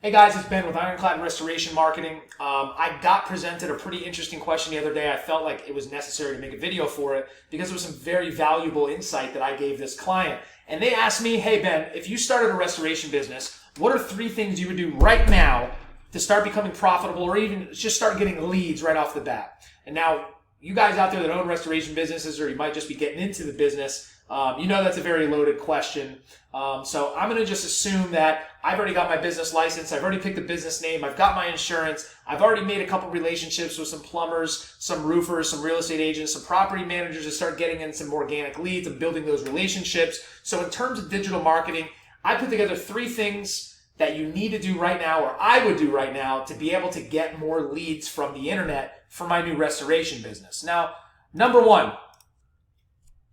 Hey guys, it's Ben with Ironclad Restoration Marketing. I got presented a pretty interesting question the other day. I felt like it was necessary to make a video for it because there was some very valuable insight that I gave this client. And they asked me, hey Ben, if you started a restoration business, what are 3 things you would do right now to start becoming profitable or even just start getting leads right off the bat? And now, you guys out there that own restoration businesses, or you might just be getting into the business, you know that's a very loaded question. So I'm going to just assume that I've already got my business license, I've already picked a business name, I've got my insurance, I've already made a couple relationships with some plumbers, some roofers, some real estate agents, some property managers to start getting in some organic leads and building those relationships. So in terms of digital marketing, I put together 3 things that you need to do right now, or I would do right now, to be able to get more leads from the internet for my new restoration business. Now, number 1,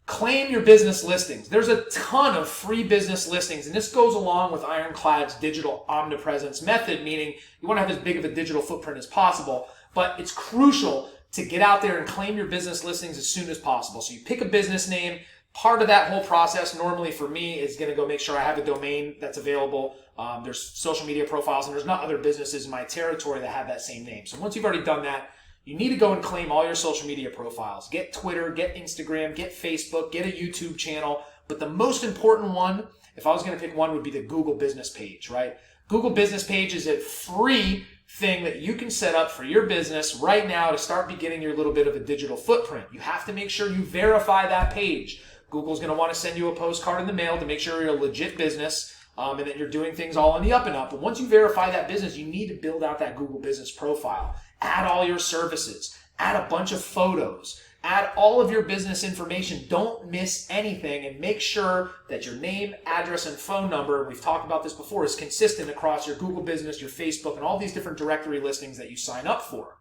claim your business listings. There's a ton of free business listings, and this goes along with Ironclad's digital omnipresence method, meaning you want to have as big of a digital footprint as possible, but it's crucial to get out there and claim your business listings as soon as possible. So you pick a business name. Part of that whole process, normally for me, is going to go make sure I have a domain that's available. There's social media profiles, and there's not other businesses in my territory that have that same name. So once you've already done that, you need to go and claim all your social media profiles. Get Twitter, get Instagram, get Facebook, get a YouTube channel. But the most important one, if I was going to pick one, would be the Google business page, right? Google business page is a free thing that you can set up for your business right now to start beginning your little bit of a digital footprint. You have to make sure you verify that page. Google's going to want to send you a postcard in the mail to make sure you're a legit business and that you're doing things all on the up and up. But once you verify that business, you need to build out that Google business profile. Add all your services. Add a bunch of photos. Add all of your business information. Don't miss anything, and make sure that your name, address, and phone number, we've talked about this before, is consistent across your Google business, your Facebook, and all these different directory listings that you sign up for.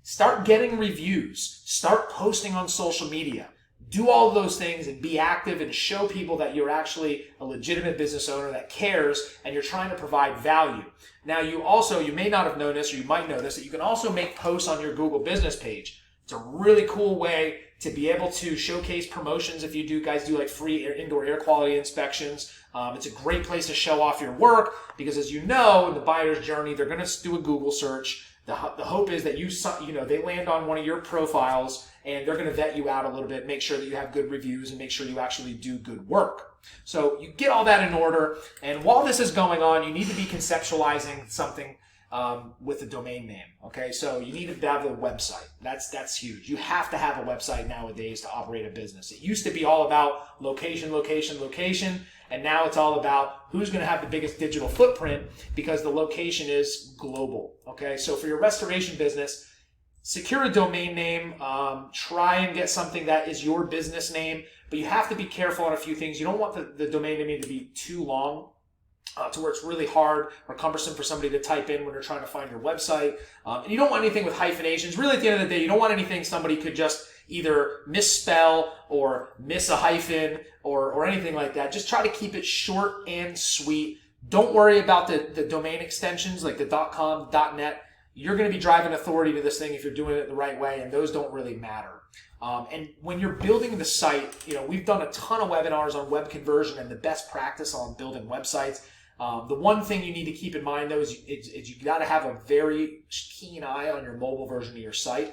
Start getting reviews. Start posting on social media. Do all of those things and be active and show people that you're actually a legitimate business owner that cares and you're trying to provide value. Now, you may not have known this, or you might know this, that you can also make posts on your Google business page. It's a really cool way to be able to showcase promotions if you guys do like free indoor air quality inspections. It's a great place to show off your work because, as you know, in the buyer's journey, they're going to do a Google search. The hope is that they land on one of your profiles and they're going to vet you out a little bit, make sure that you have good reviews and make sure you actually do good work. So you get all that in order, and while this is going on, you need to be conceptualizing something with a domain name. Okay, so you need to have a website. That's huge. You have to have a website nowadays to operate a business. It used to be all about location, location, location, and now it's all about who's going to have the biggest digital footprint because the location is global. Okay, so for your restoration business, secure a domain name. Try and get something that is your business name, but you have to be careful on a few things. You don't want the domain name to be too long to where it's really hard or cumbersome for somebody to type in when they're trying to find your website. And you don't want anything with hyphenations. Really, at the end of the day, you don't want anything somebody could just either misspell or miss a hyphen or anything like that. Just try to keep it short and sweet. Don't worry about the domain extensions like the .com, .net. You're going to be driving authority to this thing if you're doing it the right way, and those don't really matter. And when you're building the site, we've done a ton of webinars on web conversion and the best practice on building websites. The one thing you need to keep in mind, though, is you got to have a very keen eye on your mobile version of your site.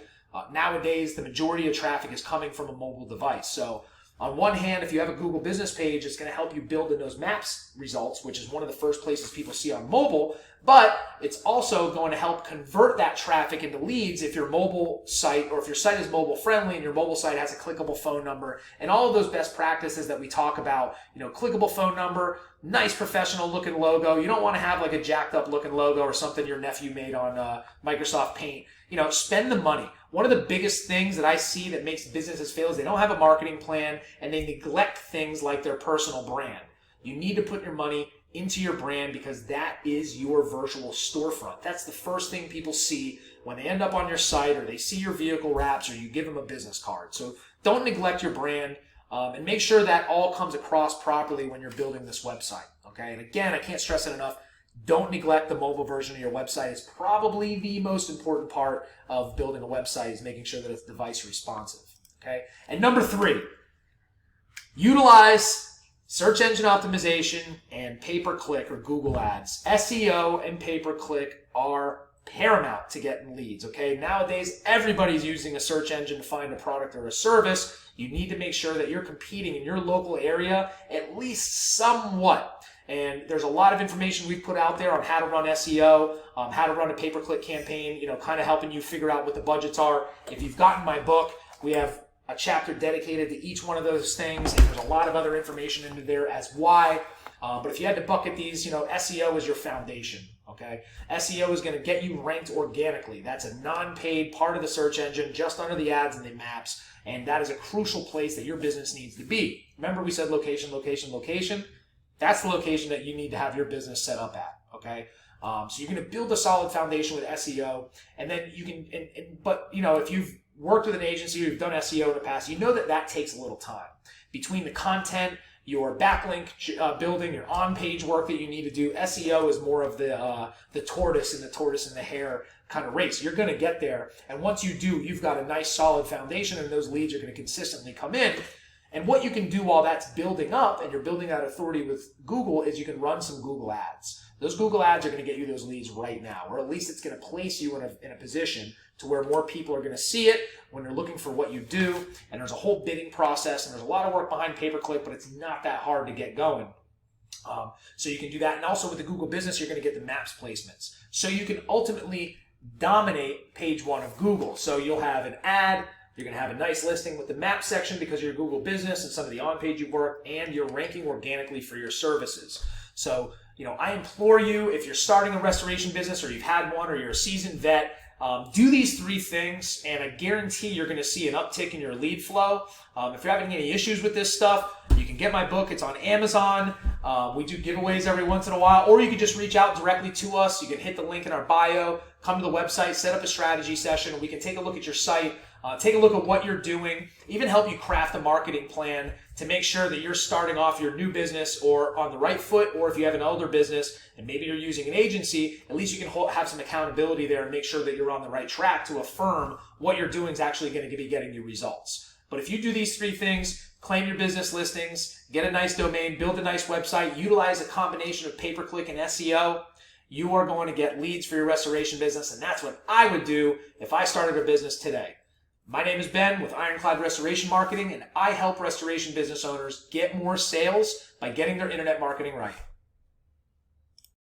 Nowadays, the majority of traffic is coming from a mobile device. So on one hand, if you have a Google business page, it's going to help you build in those maps results, which is one of the first places people see on mobile, but it's also going to help convert that traffic into leads if your mobile site, or if your site is mobile friendly and your mobile site has a clickable phone number and all of those best practices that we talk about. Clickable phone number, nice professional looking logo. You don't want to have like a jacked up looking logo or something your nephew made on Microsoft Paint. Spend the money. One of the biggest things that I see that makes businesses fail is they don't have a marketing plan and they neglect things like their personal brand. You need to put your money into your brand because that is your virtual storefront. That's the first thing people see when they end up on your site, or they see your vehicle wraps, or you give them a business card. So don't neglect your brand, and make sure that all comes across properly when you're building this website. Okay, and again, I can't stress it enough. Don't neglect the mobile version of your website. It's probably the most important part of building a website, is making sure that it's device responsive. Okay, and number 3, utilize Search engine optimization and pay-per-click or Google ads. SEO and pay-per-click are paramount to getting leads, okay? Nowadays, everybody's using a search engine to find a product or a service. You need to make sure that you're competing in your local area at least somewhat. And there's a lot of information we've put out there on how to run SEO, how to run a pay-per-click campaign, kind of helping you figure out what the budgets are. If you've gotten my book, we have a chapter dedicated to each one of those things, and there's a lot of other information into there as why. But if you had to bucket these, SEO is your foundation, okay? SEO is going to get you ranked organically. That's a non-paid part of the search engine, just under the ads and the maps, and that is a crucial place that your business needs to be. Remember we said location, location, location? That's the location that you need to have your business set up at, okay? So you're going to build a solid foundation with SEO, and then you can, but if you've worked with an agency or you've done SEO in the past, you know that takes a little time. Between the content, your backlink building, your on-page work that you need to do, SEO is more of the tortoise and the hare kind of race. You're going to get there, and once you do, you've got a nice solid foundation, and those leads are going to consistently come in. And what you can do while that's building up and you're building that authority with Google is you can run some Google ads. Those Google ads are going to get you those leads right now, or at least it's going to place you in a position to where more people are going to see it when they're looking for what you do. And there's a whole bidding process, and there's a lot of work behind pay-per-click, but it's not that hard to get going. So you can do that. And also with the Google business, you're going to get the maps placements. So you can ultimately dominate page one of Google. So you'll have an ad, you're going to have a nice listing with the map section because of your Google business and some of the on-page you've worked, and you're ranking organically for your services. So, I implore you, if you're starting a restoration business or you've had one or you're a seasoned vet, do these three things, and I guarantee you're going to see an uptick in your lead flow. If you're having any issues with this stuff, you can get my book. It's on Amazon. We do giveaways every once in a while, or you can just reach out directly to us. You can hit the link in our bio, come to the website, set up a strategy session, and we can take a look at your site, take a look at what you're doing, even help you craft a marketing plan to make sure that you're starting off your new business or on the right foot, or if you have an older business and maybe you're using an agency, at least you can have some accountability there and make sure that you're on the right track to affirm what you're doing is actually going to be getting you results. But if you do these three things, claim your business listings, get a nice domain, build a nice website, utilize a combination of pay-per-click and SEO, you are going to get leads for your restoration business, and that's what I would do if I started a business today. My name is Ben with Ironclad Restoration Marketing, and I help restoration business owners get more sales by getting their internet marketing right.